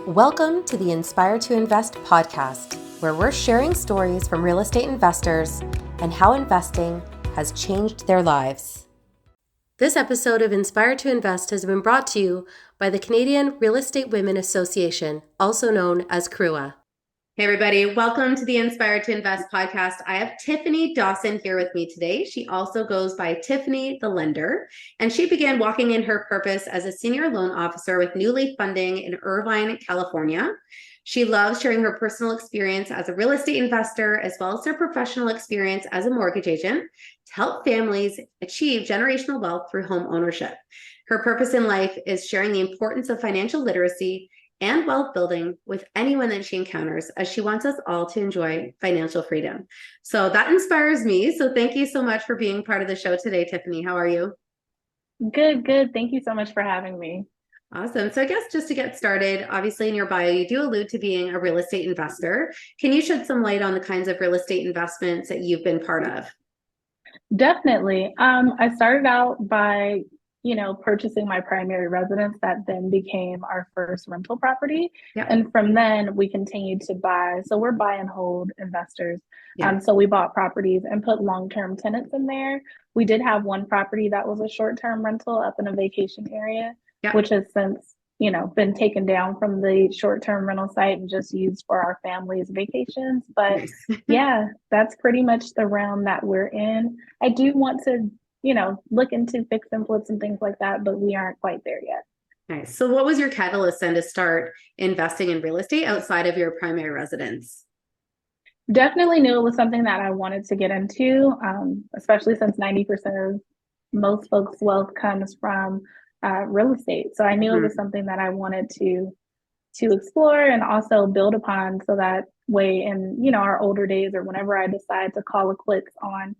Welcome to the Inspire to Invest podcast, where we're sharing stories from real estate investors and how investing has changed their lives. This episode of Inspire to Invest has been brought to you by the Canadian Real Estate Women Association, also known as CREWA. Hey everybody, welcome to the Inspire to Invest podcast. I have Tiffany Dawson here with me today. She also goes by Tiffany the Lender, and she began walking in her purpose as a senior loan officer with New Leaf Funding in Irvine, California. She loves sharing her personal experience as a real estate investor, as well as her professional experience as a mortgage agent to help families achieve generational wealth through home ownership. Her purpose in life is sharing the importance of financial literacy and wealth building with anyone that she encounters, as she wants us all to enjoy financial freedom. So that inspires me. So thank you so much for being part of the show today, Tiffany. How are you? Good. Thank you so much for having me. Awesome. So I guess just to get started, obviously in your bio, you do allude to being a real estate investor. Can you shed some light on the kinds of real estate investments that you've been part of? Definitely. I started out by, purchasing my primary residence that then became our first rental property. Yeah. And from then we continued to buy. So we're buy and hold investors. Yeah. So we bought properties and put long-term tenants in there. We did have one property that was a short-term rental up in a vacation area, Yeah. which has since been taken down from the short-term rental site and just used for our family's vacations. But Nice. yeah, that's pretty much the realm that we're in. I do want to, look into fix and flips and things like that, but we aren't quite there yet. Nice. So what was your catalyst then to start investing in real estate outside of your primary residence? Definitely knew it was something that I wanted to get into, especially since 90% of most folks' wealth comes from real estate. So I knew it was something that I wanted to explore and also build upon, so that way in our older days, or whenever I decide to call it quits on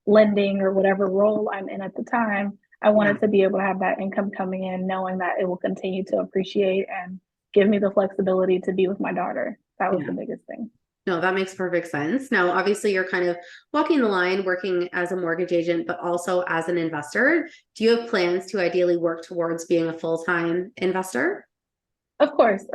lending or whatever role I'm in at the time, I wanted to be able to have that income coming in, knowing that it will continue to appreciate and give me the flexibility to be with my daughter. That was the biggest thing. No, that makes perfect sense. Now, obviously, you're kind of walking the line, working as a mortgage agent, but also as an investor. Do you have plans to ideally work towards being a full-time investor? Of course.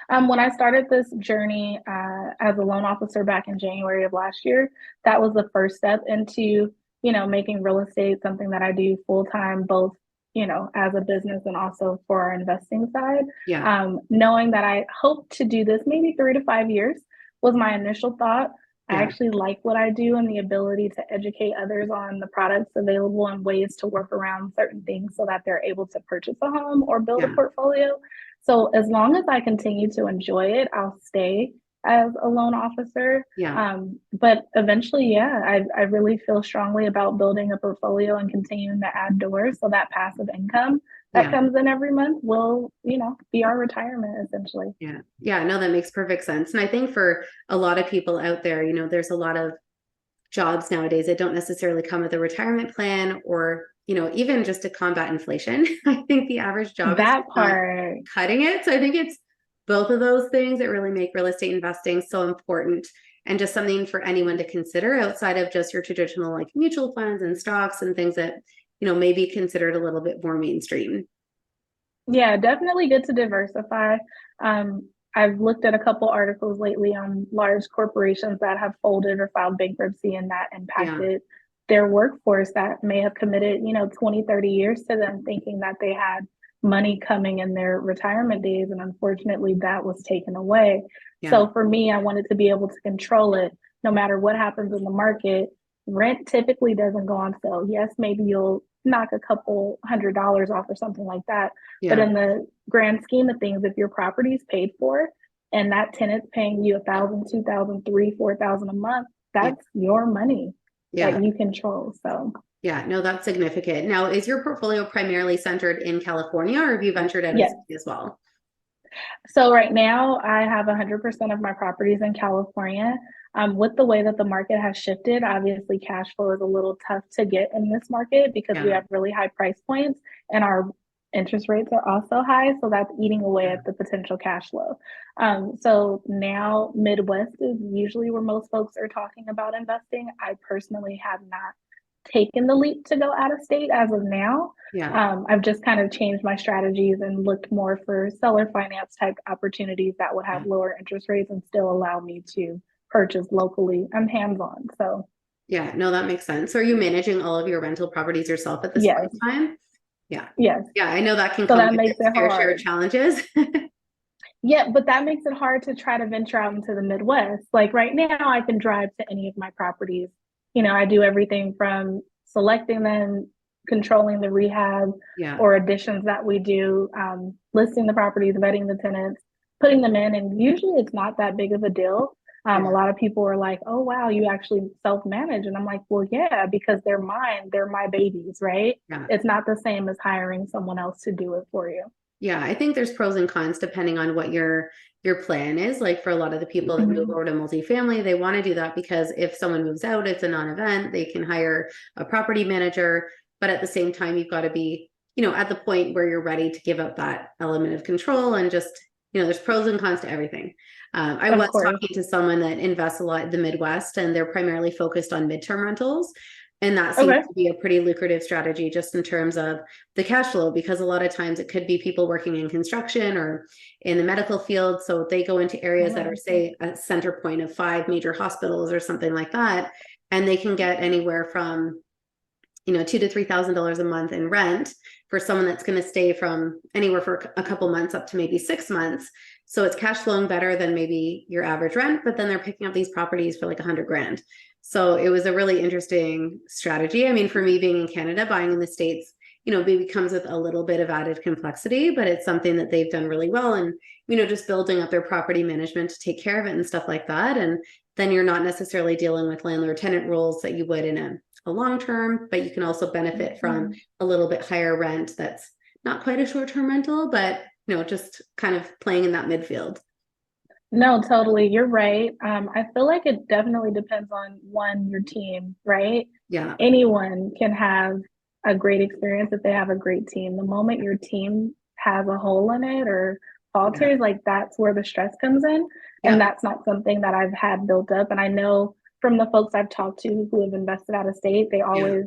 When I started this journey as a loan officer back in January of last year, that was the first step into, making real estate something that I do full-time, both, as a business and also for our investing side. Yeah. Knowing that I hope to do this maybe 3 to 5 years was my initial thought. I actually like what I do and the ability to educate others on the products available and ways to work around certain things so that they're able to purchase a home or build a portfolio. So as long as I continue to enjoy it, I'll stay as a loan officer. But eventually, I really feel strongly about building a portfolio and continuing to add doors, so that passive income that comes in every month will, be our retirement essentially. Yeah, no, that makes perfect sense. And I think for a lot of people out there, there's a lot of jobs nowadays that don't necessarily come with a retirement plan, or even just to combat inflation. I think the average job that is part not cutting it. So I think it's both of those things that really make real estate investing so important, and just something for anyone to consider outside of just your traditional like mutual funds and stocks and things that, may be considered a little bit more mainstream. Yeah, definitely good to diversify. I've looked at a couple articles lately on large corporations that have folded or filed bankruptcy, and that impacted their workforce that may have committed, 20, 30 years to them, thinking that they had money coming in their retirement days. And unfortunately, that was taken away. So for me, I wanted to be able to control it no matter what happens in the market. Rent typically doesn't go on sale. Yes, maybe you'll knock a couple $100s off or something like that. But in the grand scheme of things, if your property is paid for and that tenant's paying you $1,000, $2,000, $3,000, $4,000 a month, that's your money that you control. So yeah, no, that's significant. Now, is your portfolio primarily centered in California, or have you ventured out of state as well? So right now I have 100% of my properties in California. With the way that the market has shifted, obviously cash flow is a little tough to get in this market because we have really high price points and our interest rates are also high. So that's eating away at the potential cash flow. So now Midwest is usually where most folks are talking about investing. I personally have not taken the leap to go out of state as of now. Yeah. I've just kind of changed my strategies and looked more for seller finance type opportunities that would have lower interest rates and still allow me to purchase locally. I'm hands-on. So Yeah, no, that makes sense. So are you managing all of your rental properties yourself at this point yes, in time? Yeah. yes. Yeah, I know that can So come that with makes its it fair share of hard. challenges. Yeah, but that makes it hard to try to venture out into the Midwest. Like right now, I can drive to any of my properties. I do everything from selecting them, controlling the rehab Yeah. or additions that we do, listing the properties, vetting the tenants, putting them in. And usually it's not that big of a deal. A Yeah. lot of people are like, oh, wow, you actually self manage. And I'm like, well, yeah, because they're mine, they're my babies, right? Yeah. It's not the same as hiring someone else to do it for you. Yeah, I think there's pros and cons depending on what your plan is. Like for a lot of the people that move Mhm. over to multifamily, they want to do that because if someone moves out, it's a non-event. They can hire a property manager, but at the same time, you've got to be, at the point where you're ready to give up that element of control and just, there's pros and cons to everything. I Of was course. talking to someone that invests a lot in the Midwest, and they're primarily focused on midterm rentals. And that seems Okay. to be a pretty lucrative strategy just in terms of the cash flow, because a lot of times it could be people working in construction or in the medical field. So they go into areas that are, say, a center point of 5 major hospitals or something like that. And they can get anywhere from, $2,000 to $3,000 a month in rent for someone that's going to stay from anywhere for a couple months up to maybe 6 months. So it's cash flowing better than maybe your average rent, but then they're picking up these properties for like 100 grand. So it was a really interesting strategy. I mean, for me being in Canada, buying in the States, maybe comes with a little bit of added complexity, but it's something that they've done really well. And, just building up their property management to take care of it and stuff like that. And then you're not necessarily dealing with landlord tenant rules that you would in a long term, but you can also benefit from a little bit higher rent that's not quite a short-term rental, but just kind of playing in that midfield. No, totally. You're right. I feel like it definitely depends on one, your team, right? Yeah. Anyone can have a great experience if they have a great team. The moment your team has a hole in it or Yeah. falters, like that's where the stress comes in. And Yeah. that's not something that I've had built up. And I know from the folks I've talked to who have invested out of state, they Yeah. always,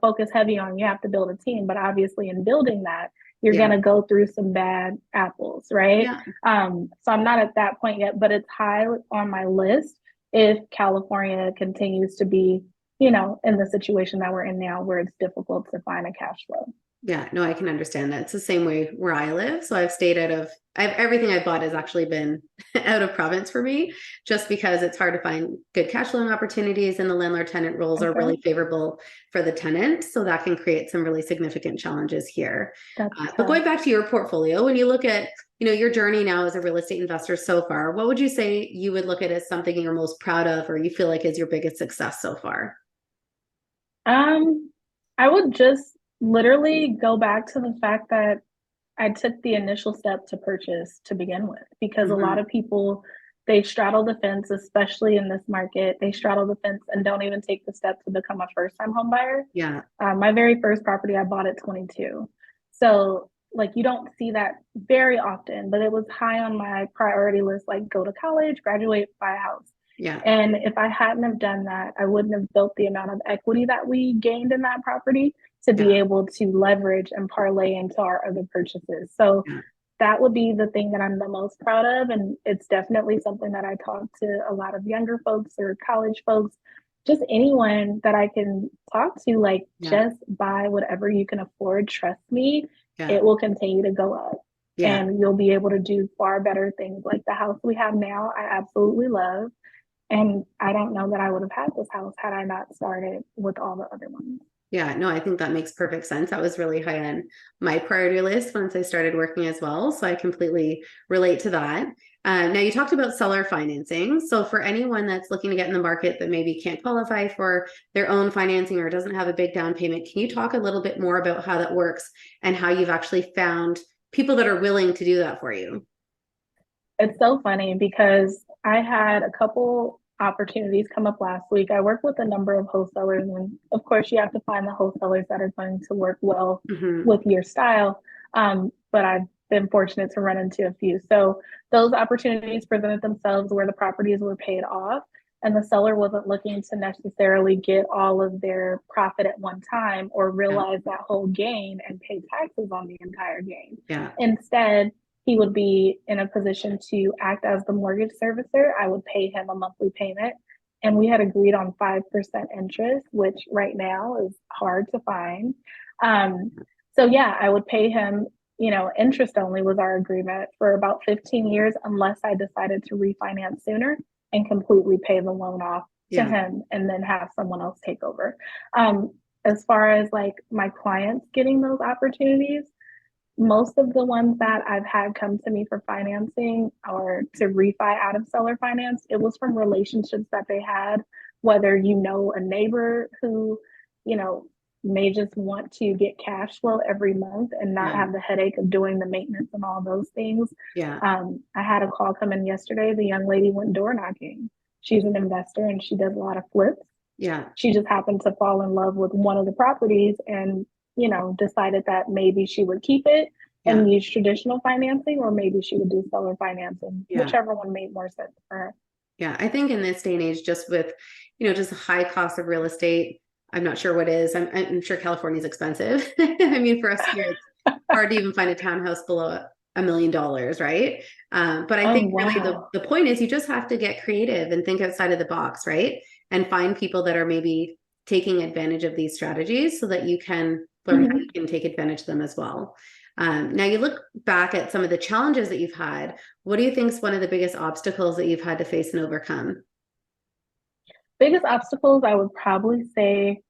focus heavy on you have to build a team. But obviously, in building that, you're Yeah. going to go through some bad apples, right? Yeah. So I'm not at that point yet, but it's high on my list if California continues to be, in the situation that we're in now where it's difficult to find a cash flow. Yeah, no, I can understand that. It's the same way where I live. So I've stayed everything I've bought has actually been out of province for me, just because it's hard to find good cash flowing opportunities and the landlord tenant rules are Okay. really favorable for the tenant. So that can create some really significant challenges here. That's But tough. going back to your portfolio, when you look at, your journey now as a real estate investor so far, what would you say you would look at as something you're most proud of or you feel like is your biggest success so far? I would just literally go back to the fact that I took the initial step to purchase to begin with, because a lot Mhm. of people, they straddle the fence, especially in this market. They straddle the fence and don't even take the step to become a first time home buyer. Yeah. My very first property I bought at 22. So, like, you don't see that very often, but it was high on my priority list, like, go to college, graduate, buy a house. Yeah. And if I hadn't have done that, I wouldn't have built the amount of equity that we gained in that property to be Yeah. able to leverage and parlay into our other purchases. So Yeah. that would be the thing that I'm the most proud of. And it's definitely something that I talk to a lot of younger folks or college folks, just anyone that I can talk to, like, Yeah. just buy whatever you can afford. Trust me, Yeah. it will continue to go up. Yeah. And you'll be able to do far better things. Like the house we have now, I absolutely love. And I don't know that I would have had this house had I not started with all the other ones. Yeah, no, I think that makes perfect sense. That was really high on my priority list once I started working as well. So I completely relate to that. Now, you talked about seller financing. So for anyone that's looking to get in the market that maybe can't qualify for their own financing or doesn't have a big down payment, can you talk a little bit more about how that works and how you've actually found people that are willing to do that for you? It's so funny because I had a couple opportunities come up last week. I work with a number of wholesalers, and of course, you have to find the wholesalers that are going to work well Hmm. with your style. But I've been fortunate to run into a few. So those opportunities presented themselves where the properties were paid off. and the seller wasn't looking to necessarily get all of their profit at one time or Yeah. realize that whole gain and pay taxes on the entire gain. Yeah. Instead, he would be in a position to act as the mortgage servicer. I would pay him a monthly payment. And we had agreed on 5% interest, which right now is hard to find. Um, so, yeah, I would pay him, interest only was our agreement for about 15 years, unless I decided to refinance sooner and completely pay the loan off to Yeah. him and then have someone else take over. As far as like my clients getting those opportunities, most of the ones that I've had come to me for financing or to refi out of seller finance, it was from relationships that they had, whether a neighbor who, you know, may just want to get cash flow every month and not Yeah. have the headache of doing the maintenance and all those things. Yeah. I had a call come in yesterday. The young lady went door knocking. She's an investor and she does a lot of flips. Yeah. She just happened to fall in love with one of the properties and decided that maybe she would keep it Yeah. and use traditional financing, or maybe she would do seller financing, Yeah. whichever one made more sense for her. Yeah. I think in this day and age, just with, just the high cost of real estate, I'm not sure what is. I'm sure California is expensive. I mean, for us here, it's hard to even find a townhouse below $1 million, right? But I Oh, think really the, wow. the point is you just have to get creative and think outside of the box, right? And find people that are maybe taking advantage of these strategies so that you can learn how Mhm. you can take advantage of them as well. Now you look back at some of the challenges that you've had. What do you think is one of the biggest obstacles that you've had to face and overcome? Biggest obstacles, I would probably say,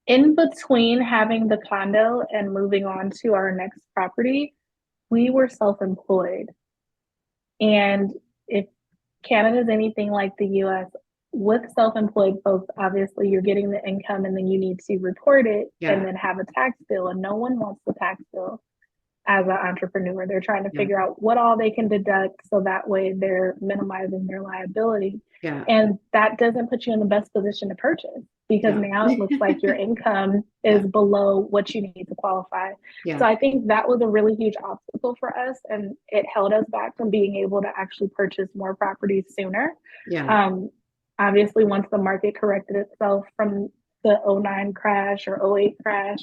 in between having the condo and moving on to our next property, we were self-employed. And if Canada is anything like the US, with self-employed folks, obviously you're getting the income and then you need to report it and Yeah. then have a tax bill. And no one wants the tax bill as an entrepreneur. They're trying to Yeah. figure out what all they can deduct so that way they're minimizing their liability. Yeah. And that doesn't put you in the best position to purchase because Yeah. now it looks like your income Yeah. is below what you need to qualify. So Yeah. I think that was a really huge obstacle for us and it held us back from being able to actually purchase more properties sooner. Yeah. Um, Obviously, once the market corrected itself from the '09 crash or '08 crash,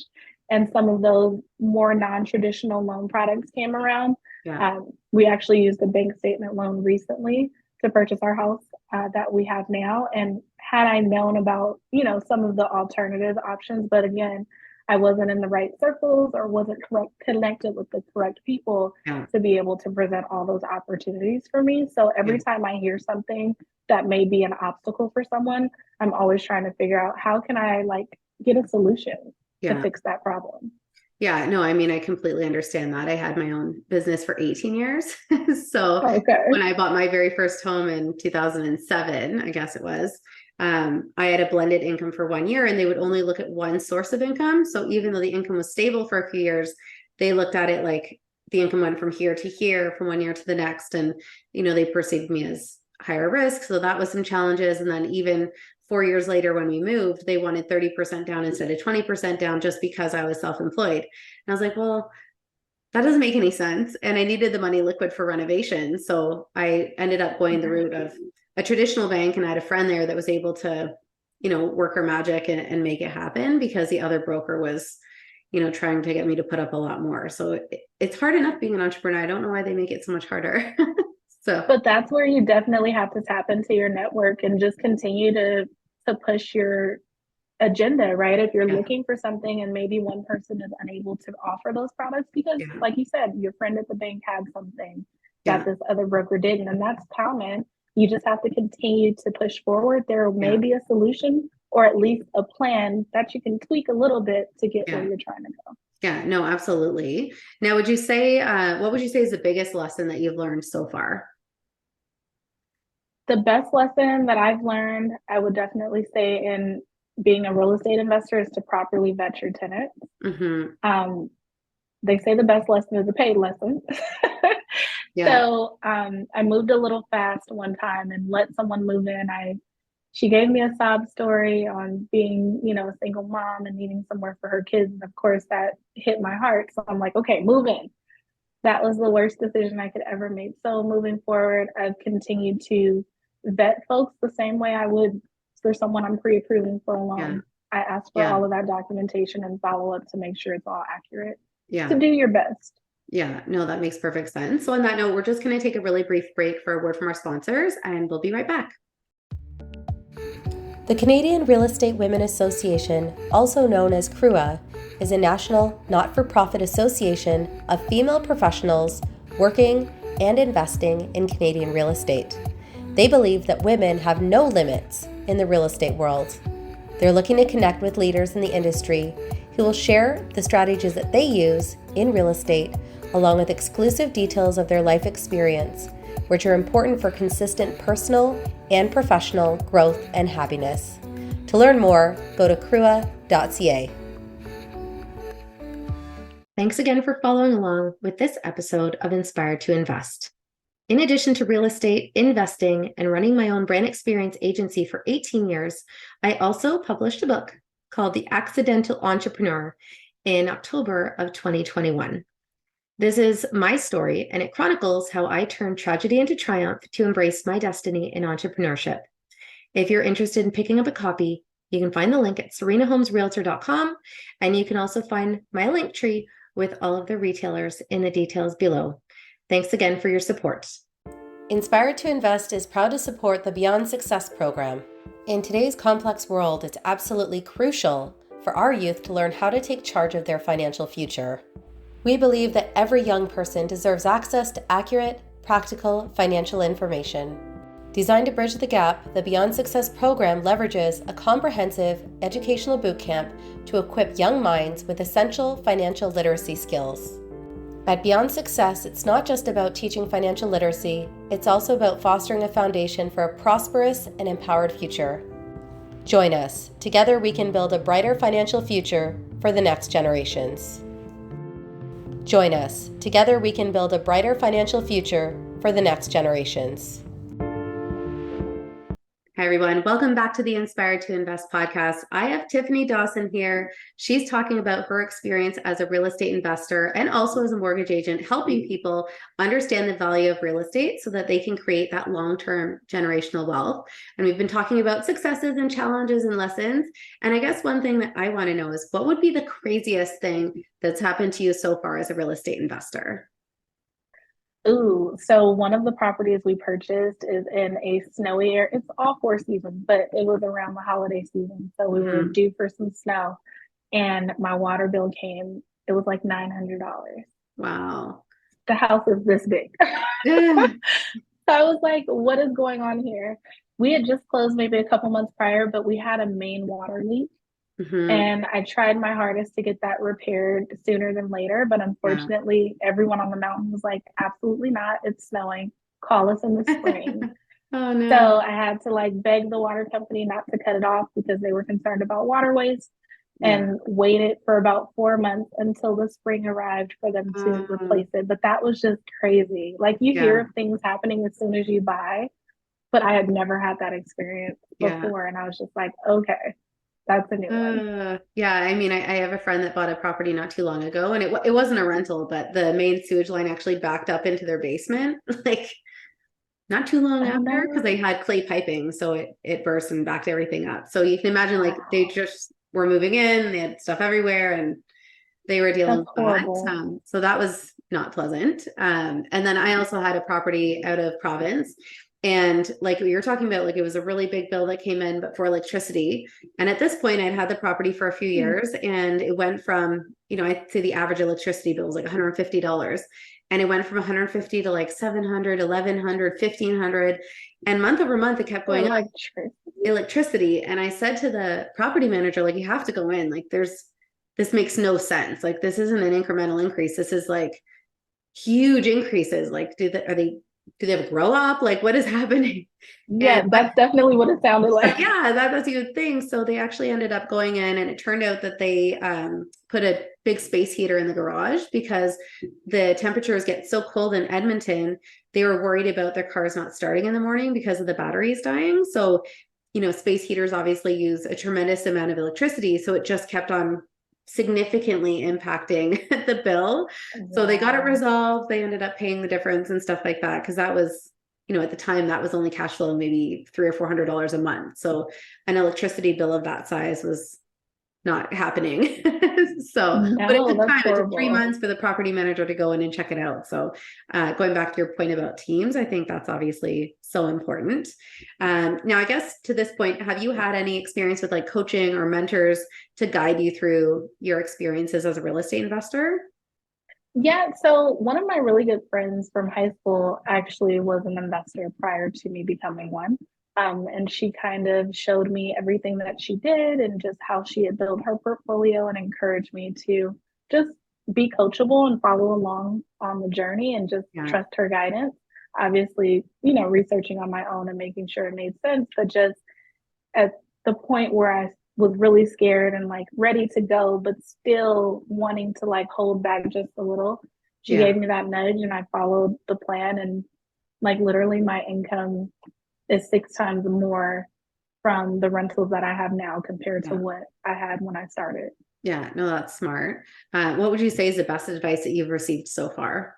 and some of those more non-traditional loan products came around. Yeah. We actually used a bank statement loan recently to purchase our house that we have now. And had I known about, some of the alternative options, but again, I wasn't in the right circles or wasn't connected with the correct people Yeah. to be able to present all those opportunities for me. So every time I hear something that may be an obstacle for someone, I'm always trying to figure out how can I get a solution to Yeah. fix that problem. Yeah, no, I mean, I completely understand that. I had my own business for 18 years. So Okay. when I bought my very first home in 2007, I guess it was, I had a blended income for 1 year and they would only look at one source of income. So even though the income was stable for a few years, they looked at it like the income went from here to here, from 1 year to the next. And, they perceived me as higher risk. So that was some challenges. And then even 4 years later, when we moved, they wanted 30% down instead of 20% down just because I was self-employed. And I was like, well, that doesn't make any sense. And I needed the money liquid for renovation. So I ended up going the route of a traditional bank. And I had a friend there that was able to, work her magic and make it happen because the other broker was, trying to get me to put up a lot more. So it's hard enough being an entrepreneur. I don't know why they make it so much harder. So, But that's where you definitely have to tap into your network and just continue to push your agenda, right? If you're yeah, looking for something and maybe one person is unable to offer those products because yeah, like you said, your friend at the bank had something that yeah, this other broker didn't, and that's common. You just have to continue to push forward. There may yeah, be a solution or at least a plan that you can tweak a little bit to get where yeah. you're trying to go. Yeah, no, absolutely. Now, would you say, what would you say is the biggest lesson that you've learned so far? The best lesson that I've learned, I would definitely say in being a real estate investor is to properly vet your tenants. Mm-hmm. Um, they say the best lesson is a paid lesson. Yeah. So I moved a little fast one time and let someone move in. She gave me a sob story on being, a single mom and needing somewhere for her kids. And of course that hit my heart. So I'm like, okay, move in. That was the worst decision I could ever make. So moving forward, I've continued to vet folks the same way I would for someone I'm pre-approving for a Yeah. loan. I ask for Yeah. all of that documentation and follow up to make sure it's all accurate. To Yeah. do your best. Yeah. No, that makes perfect sense. So on that note, we're just going to take a really brief break for a word from our sponsors, and we'll be right back. The Canadian Real Estate Women Association, also known as CRUA, is a national not-for-profit association of female professionals working and investing in Canadian real estate. They believe that women have no limits in the real estate world. They're looking to connect with leaders in the industry who will share the strategies that they use in real estate, along with exclusive details of their life experience, which are important for consistent personal and professional growth and happiness. To learn more, go to crua.ca. Thanks again for following along with this episode of Inspired to Invest. In addition to real estate, investing, and running my own brand experience agency for 18 years, I also published a book called The Accidental Entrepreneur in October of 2021. This is my story, and it chronicles how I turned tragedy into triumph to embrace my destiny in entrepreneurship. If you're interested in picking up a copy, you can find the link at serenahomesrealtor.com, and you can also find my link tree with all of the retailers in the details below. Thanks again for your support. Inspired to Invest is proud to support the Beyond Success program. In today's complex world, it's absolutely crucial for our youth to learn how to take charge of their financial future. We believe that every young person deserves access to accurate, practical financial information. Designed to bridge the gap, the Beyond Success program leverages a comprehensive educational bootcamp to equip young minds with essential financial literacy skills. At Beyond Success, it's not just about teaching financial literacy, it's also about fostering a foundation for a prosperous and empowered future. Join us. Together we can build a brighter financial future for the next generations. Join us. Together we can build a brighter financial future for the next generations. Hi, everyone. Welcome back to the Inspired to Invest podcast. I have Tiffany Dawson here. She's talking about her experience as a real estate investor and also as a mortgage agent, helping people understand the value of real estate so that they can create that long-term generational wealth. And we've been talking about successes and challenges and lessons. And I guess one thing that I want to know is what would be the craziest thing that's happened to you so far as a real estate investor? Ooh, so one of the properties we purchased is in a snowy area. It's all four seasons, but it was around the holiday season. So we were due for some snow and my water bill came. It was like $900. Wow. The house is this big. Yeah. So I was like, what is going on here? We had just closed maybe a couple months prior, but we had a main water leak. And I tried my hardest to get that repaired sooner than later. But unfortunately, everyone on the mountain was like, absolutely not. It's snowing. Call us in the spring. Oh, no. So I had to like beg the water company not to cut it off because they were concerned about water waste and waited for about 4 months until the spring arrived for them to replace it. But that was just crazy. Like you hear of things happening as soon as you buy, but I had never had that experience before. And I was just like, okay. That's a new one. Yeah, I mean, I have a friend that bought a property not too long ago, and it wasn't a rental, but the main sewage line actually backed up into their basement, like not too long after, because they had clay piping, so it burst and backed everything up. So you can imagine, like they just were moving in, they had stuff everywhere, and they were dealing with that. So that was not pleasant. And then I also had a property out of province. And like we were talking about, like it was a really big bill that came in, but for electricity. And at this point, I'd had the property for a few years and it went from, I'd say the average electricity bill was like $150. And it went from 150 to like 700, 1100, 1500. And month over month, it kept going up. Electricity. And I said to the property manager, like, you have to go in. Like, this makes no sense. Like, this isn't an incremental increase. This is like huge increases. Like, do they have a grow up? Like, what is happening? Yeah, that's definitely what it sounded like. Yeah, that's a good thing. So they actually ended up going in, and it turned out that they put a big space heater in the garage because the temperatures get so cold in Edmonton. They were worried about their cars not starting in the morning because of the batteries dying. So, space heaters obviously use a tremendous amount of electricity. So it just kept on significantly impacting the bill. So they got it resolved. They ended up paying the difference and stuff like that, because that was at the time that was only cash flow maybe $300 or $400 a month. So an electricity bill of that size was not happening. So, but it No, took that's time. It took 3 horrible. months for the property manager to go in and check it out. So, going back to your point about teams, I think that's obviously so important. Now, I guess to this point, have you had any experience with like coaching or mentors to guide you through your experiences as a real estate investor? Yeah, so one of my really good friends from high school actually was an investor prior to me becoming one. And she kind of showed me everything that she did and just how she had built her portfolio and encouraged me to just be coachable and follow along on the journey and just Yeah. trust her guidance. Obviously, researching on my own and making sure it made sense, but just at the point where I was really scared and like ready to go, but still wanting to like hold back just a little. She Yeah. gave me that nudge and I followed the plan, and like literally my income is 6 times more from the rentals that I have now compared to what I had when I started. Yeah, no, that's smart. What would you say is the best advice that you've received so far?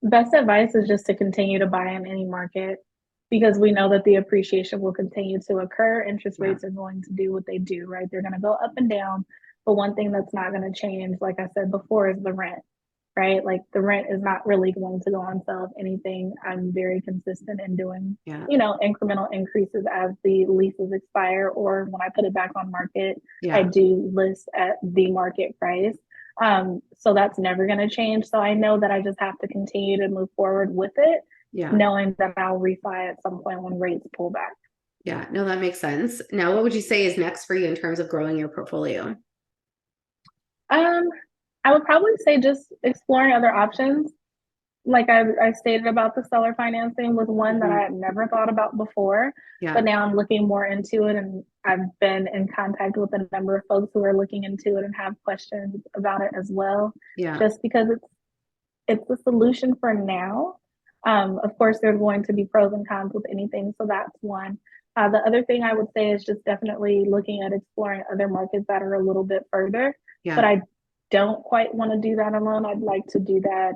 Best advice is just to continue to buy in any market because we know that the appreciation will continue to occur. Interest Yeah. rates are going to do what they do, right? They're going to go up and down. But one thing that's not going to change, like I said before, is the rent, right? Like the rent is not really going to go on sale. If anything, I'm very consistent in doing, Yeah. incremental increases as the leases expire, or when I put it back on market, Yeah. I do list at the market price. So that's never going to change. So I know that I just have to continue to move forward with it, Yeah. knowing that I'll refi at some point when rates pull back. Yeah, no, that makes sense. Now, what would you say is next for you in terms of growing your portfolio? Um, I would probably say just exploring other options. Like I stated about the seller financing was one that I had never thought about before, but now I'm looking more into it, and I've been in contact with a number of folks who are looking into it and have questions about it as well. Yeah. Just because it's a solution for now. Of course, there's going to be pros and cons with anything, so that's one. The other thing I would say is just definitely looking at exploring other markets that are a little bit further. Yeah. But I don't quite want to do that alone. I'd like to do that.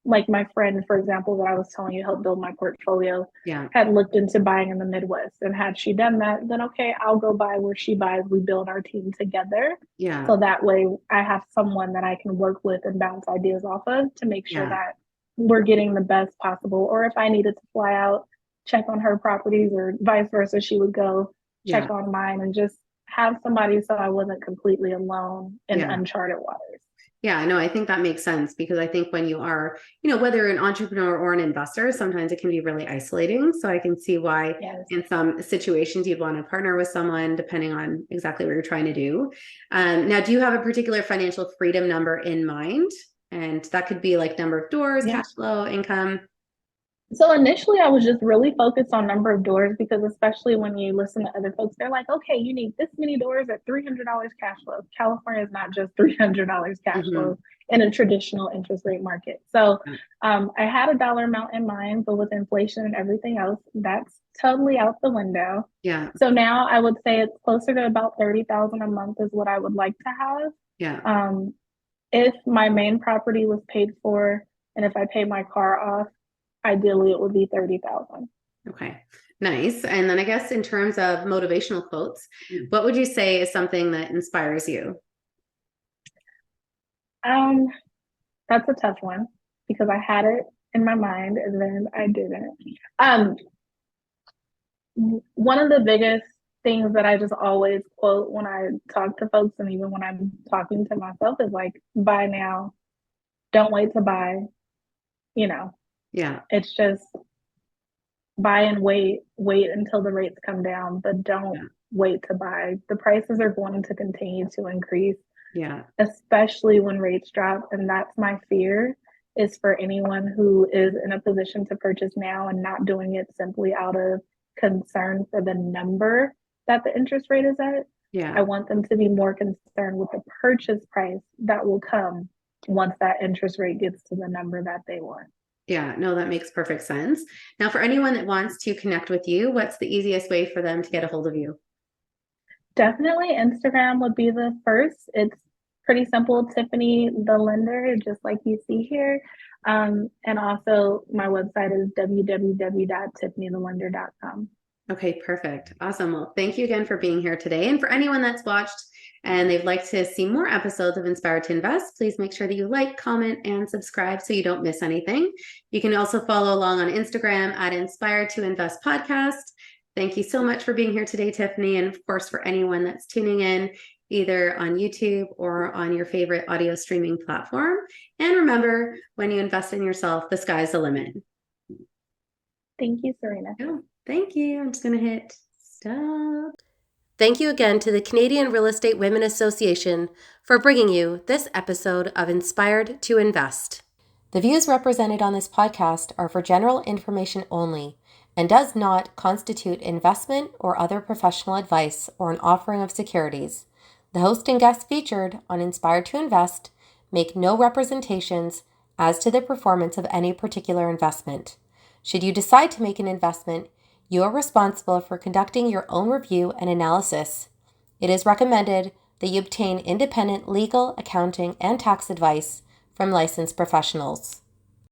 Like my friend, for example, that I was telling you helped build my portfolio, had looked into buying in the Midwest. And had she done that, then okay, I'll go buy where she buys. We build our team together. Yeah. So that way I have someone that I can work with and bounce ideas off of to make sure that we're getting the best possible. Or if I needed to fly out, check on her properties or vice versa, she would go check on mine and just have somebody so I wasn't completely alone in uncharted waters. Yeah, no, I think that makes sense because I think when you are, whether you're an entrepreneur or an investor, sometimes it can be really isolating. So I can see why in some situations you'd want to partner with someone depending on exactly what you're trying to do. Now, do you have a particular financial freedom number in mind? And that could be like number of doors, cash flow, income. So initially I was just really focused on number of doors because especially when you listen to other folks, they're like, okay, you need this many doors at $300 cash flow. California is not just $300 cash flow in a traditional interest rate market. So I had a dollar amount in mind, but with inflation and everything else, that's totally out the window. Yeah. So now I would say it's closer to about 30,000 a month is what I would like to have. Yeah. If my main property was paid for and if I pay my car off, ideally it would be 30,000. Okay, nice. And then I guess in terms of motivational quotes, what would you say is something that inspires you? That's a tough one because I had it in my mind and then I didn't. One of the biggest things that I just always quote when I talk to folks and even when I'm talking to myself is like, buy now, don't wait to buy, It's just buy and wait until the rates come down, but don't wait to buy. The prices are going to continue to increase, especially when rates drop. And that's my fear is for anyone who is in a position to purchase now and not doing it simply out of concern for the number that the interest rate is at. I want them to be more concerned with the purchase price that will come once that interest rate gets to the number that they want. Yeah, no, that makes perfect sense. Now, for anyone that wants to connect with you, what's the easiest way for them to get a hold of you? Definitely Instagram would be the first. It's pretty simple, Tiffany the Lender, just like you see here. And also my website is www.tiffanysthelender.com. Okay, perfect. Awesome. Well, thank you again for being here today. And for anyone that's watched and they'd like to see more episodes of Inspired to Invest, please make sure that you like, comment, and subscribe so you don't miss anything. You can also follow along on Instagram at Inspired to Invest Podcast. Thank you so much for being here today, Tiffany. And of course, for anyone that's tuning in, either on YouTube or on your favorite audio streaming platform. And remember, when you invest in yourself, the sky's the limit. Thank you, Serena. Oh, thank you. I'm just going to hit stop. Thank you again to the Canadian Real Estate Women Association for bringing you this episode of Inspired to Invest. The views represented on this podcast are for general information only and does not constitute investment or other professional advice or an offering of securities. The host and guests featured on Inspired to Invest make no representations as to the performance of any particular investment. Should you decide to make an investment, you are responsible for conducting your own review and analysis. It is recommended that you obtain independent legal, accounting, and tax advice from licensed professionals.